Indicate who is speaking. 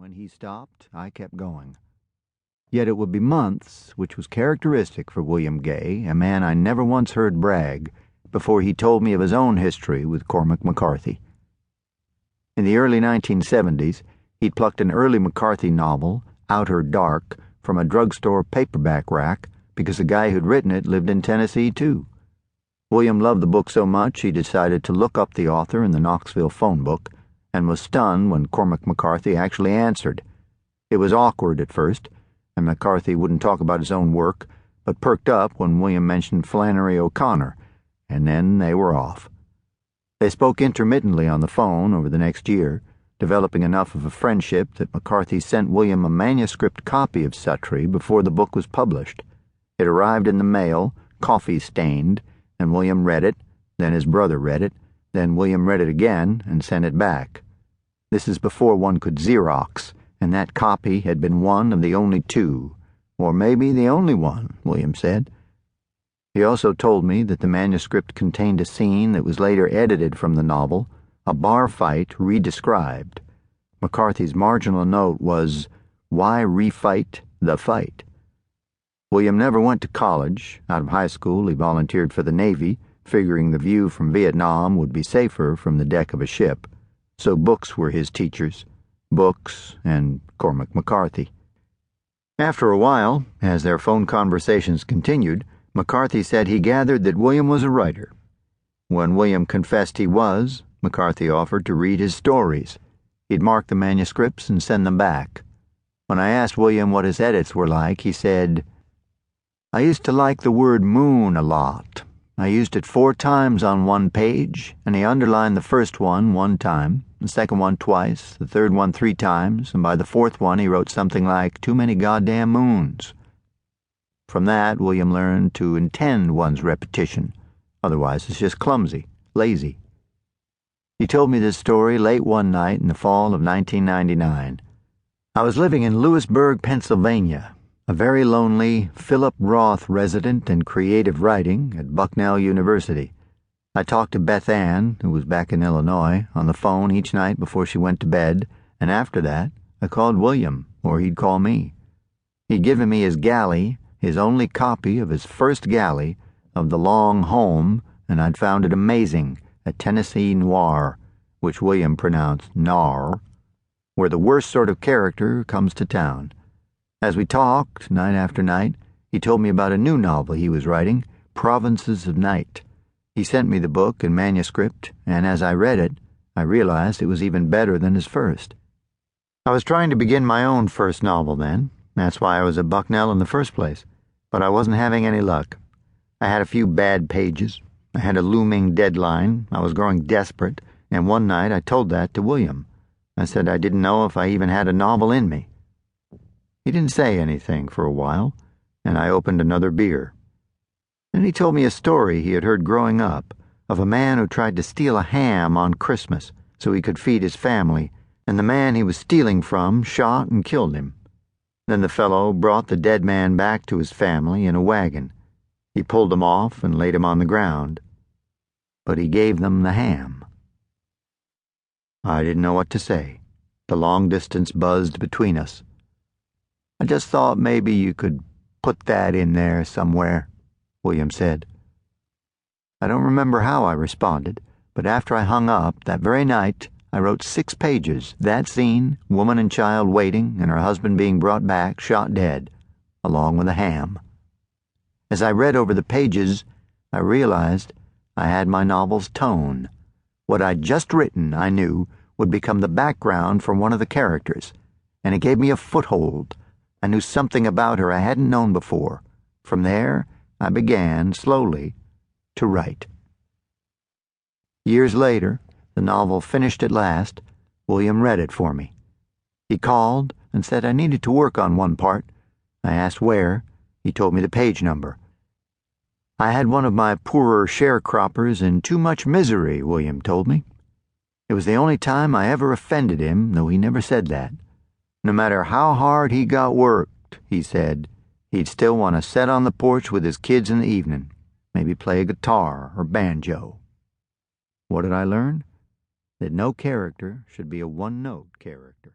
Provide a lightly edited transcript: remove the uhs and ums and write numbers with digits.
Speaker 1: when he stopped, I kept going. Yet it would be months, which was characteristic for William Gay, a man I never once heard brag, before he told me of his own history with Cormac McCarthy. In the early 1970s, he'd plucked an early McCarthy novel, Outer Dark, from a drugstore paperback rack because the guy who'd written it lived in Tennessee, too. William loved the book so much he decided to look up the author in the Knoxville phone book and was stunned when Cormac McCarthy actually answered. It was awkward at first, and McCarthy wouldn't talk about his own work, but perked up when William mentioned Flannery O'Connor, and then they were off. They spoke intermittently on the phone over the next year, developing enough of a friendship that McCarthy sent William a manuscript copy of Suttree before the book was published. It arrived in the mail, coffee-stained, and William read it, then his brother read it, then William read it again and sent it back. This is before one could Xerox, and that copy had been one of the only two, or maybe the only one, William said. He also told me that the manuscript contained a scene that was later edited from the novel, a bar fight re-described. McCarthy's marginal note was, "Why refight the fight?" William never went to college. Out of high school, he volunteered for the Navy, figuring the view from Vietnam would be safer from the deck of a ship. So books were his teachers. Books and Cormac McCarthy. After a while, as their phone conversations continued, McCarthy said he gathered that William was a writer. When William confessed he was, McCarthy offered to read his stories. He'd mark the manuscripts and send them back. When I asked William what his edits were like, he said, "I used to like the word moon a lot. I used it 4 times on one page, and he underlined the first one time, the second one twice, the third one 3 times, and by the 4th one he wrote something like, 'Too many goddamn moons.'" From that, William learned to intend one's repetition. Otherwise, it's just clumsy, lazy. He told me this story late one night in the fall of 1999. I was living in Lewisburg, Pennsylvania, a very lonely Philip Roth resident in creative writing at Bucknell University. I talked to Beth Ann, who was back in Illinois, on the phone each night before she went to bed, and after that, I called William, or he'd call me. He'd given me his galley, his only copy of his first galley, of The Long Home, and I'd found it amazing, a Tennessee noir, which William pronounced nar, where the worst sort of character comes to town. As we talked, night after night, he told me about a new novel he was writing, Provinces of Night. He sent me the book and manuscript, and as I read it, I realized it was even better than his first. I was trying to begin my own first novel then. That's why I was at Bucknell in the first place. But I wasn't having any luck. I had a few bad pages. I had a looming deadline. I was growing desperate, and one night I told that to William. I said I didn't know if I even had a novel in me. He didn't say anything for a while, and I opened another beer. Then he told me a story he had heard growing up of a man who tried to steal a ham on Christmas so he could feed his family, and the man he was stealing from shot and killed him. Then the fellow brought the dead man back to his family in a wagon. He pulled him off and laid him on the ground. But he gave them the ham. I didn't know what to say. The long distance buzzed between us. "I just thought maybe you could put that in there somewhere," William said. I don't remember how I responded, but after I hung up that very night, I wrote 6 pages, that scene, woman and child waiting, and her husband being brought back, shot dead, along with a ham. As I read over the pages, I realized I had my novel's tone. What I'd just written, I knew, would become the background for one of the characters, and it gave me a foothold. I knew something about her I hadn't known before. From there, I began, slowly, to write. Years later, the novel finished at last, William read it for me. He called and said I needed to work on one part. I asked where. He told me the page number. I had one of my poorer sharecroppers in too much misery, William told me. It was the only time I ever offended him, though he never said that. No matter how hard he got worked, he said, he'd still want to sit on the porch with his kids in the evening, maybe play a guitar or banjo. What did I learn? That no character should be a one-note character.